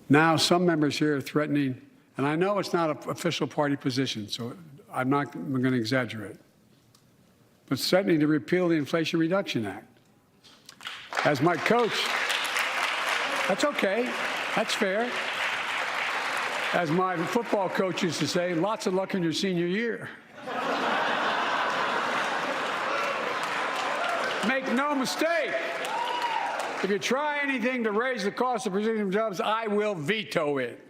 Now some members here are threatening, and I know it's not an official party position, so I'm going to exaggerate, but threatening to repeal the Inflation Reduction Act. As my coach, that's okay, that's fair. As my football coach used to say, lots of luck in your senior year. Make no mistake, if you try anything to raise the cost of producing jobs, I will veto it.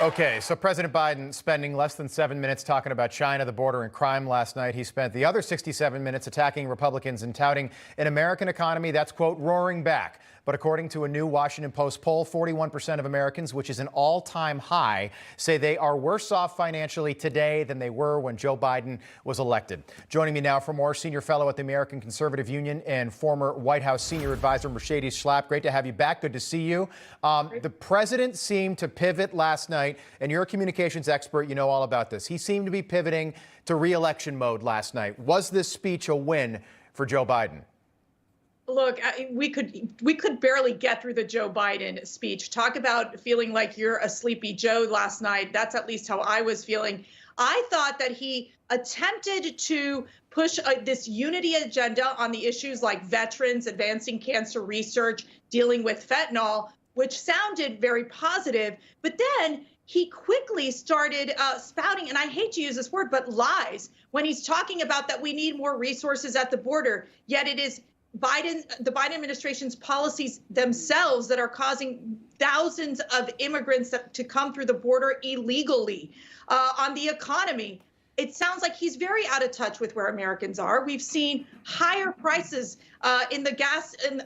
Okay, so President Biden spending less than 7 minutes talking about China, the border, and crime last night. He spent the other 67 minutes attacking Republicans and touting an American economy that's, quote, roaring back. But according to a new Washington Post poll, 41% of Americans, which is an all-time high, say they are worse off financially today than they were when Joe Biden was elected. Joining me now for more, senior fellow at the American Conservative Union and former White House senior advisor Mercedes Schlapp. Great to have you back. Good to see you. The president seemed to pivot last night, and you're a communications expert. You know all about this. He seemed to be pivoting to re-election mode last night. Was this speech a win for Joe Biden? Look, we could barely get through the Joe Biden speech. Talk about feeling like you're a sleepy Joe last night. That's at least how I was feeling. I thought that he attempted to push this unity agenda on the issues like veterans, advancing cancer research, dealing with fentanyl, which sounded very positive. But then he quickly started spouting, and I hate to use this word, but lies, when he's talking about that we need more resources at the border. Yet it is the Biden administration's policies themselves that are causing thousands of immigrants to come through the border illegally. On the economy, it sounds like he's very out of touch with where Americans are. We've seen higher prices in the gas and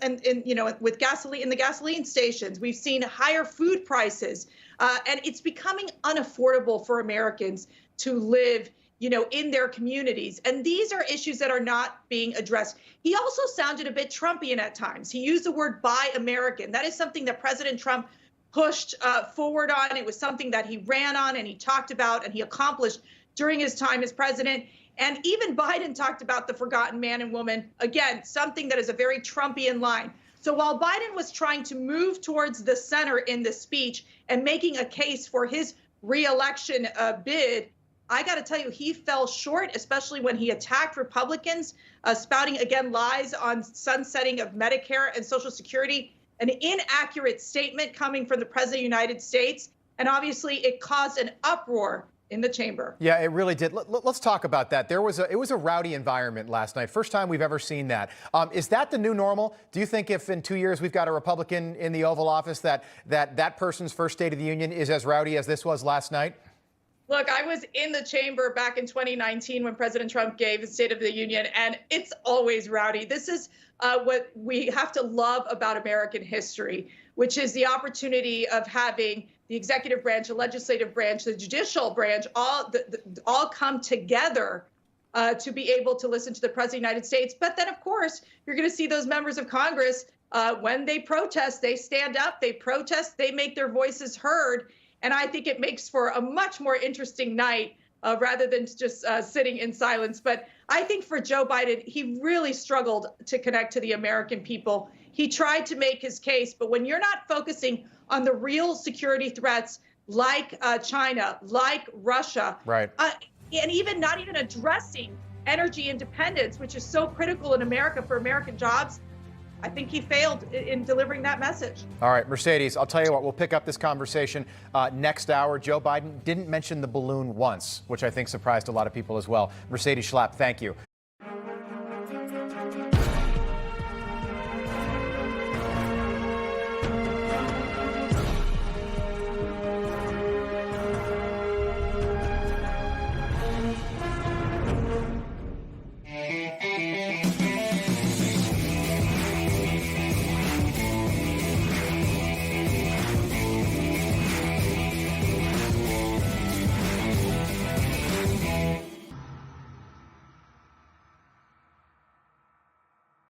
with gasoline in the gasoline stations. We've seen higher food prices, and it's becoming unaffordable for Americans to live in their communities. And these are issues that are not being addressed. He also sounded a bit Trumpian at times. He used the word buy American. That is something that President Trump pushed forward on. It was something that he ran on and he talked about and he accomplished during his time as president. And even Biden talked about the forgotten man and woman. Again, something that is a very Trumpian line. So while Biden was trying to move towards the center in the speech and making a case for his reelection bid, I got to tell you, he fell short, especially when he attacked Republicans, spouting, again, lies on sunsetting of Medicare and Social Security, an inaccurate statement coming from the President of the United States. And obviously, it caused an uproar in the chamber. Yeah, it really did. Let's talk about that. It was a rowdy environment last night. First time we've ever seen that. Is that the new normal? Do you think if in 2 years we've got a Republican in the Oval Office that person's first State of the Union is as rowdy as this was last night? Look, I was in the chamber back in 2019 when President Trump gave his State of the Union, and it's always rowdy. This is what we have to love about American history, which is the opportunity of having the executive branch, the legislative branch, the judicial branch, all come together to be able to listen to the President of the United States. But then, of course, you're going to see those members of Congress, when they protest, they stand up, they protest, they make their voices heard. And I think it makes for a much more interesting night rather than just sitting in silence. But I think for Joe Biden, he really struggled to connect to the American people. He tried to make his case, but when you're not focusing on the real security threats like China, like Russia, right, and even not even addressing energy independence, which is so critical in America for American jobs, I think he failed in delivering that message. All right, Mercedes, I'll tell you what, we'll pick up this conversation next hour. Joe Biden didn't mention the balloon once, which I think surprised a lot of people as well. Mercedes Schlapp, thank you.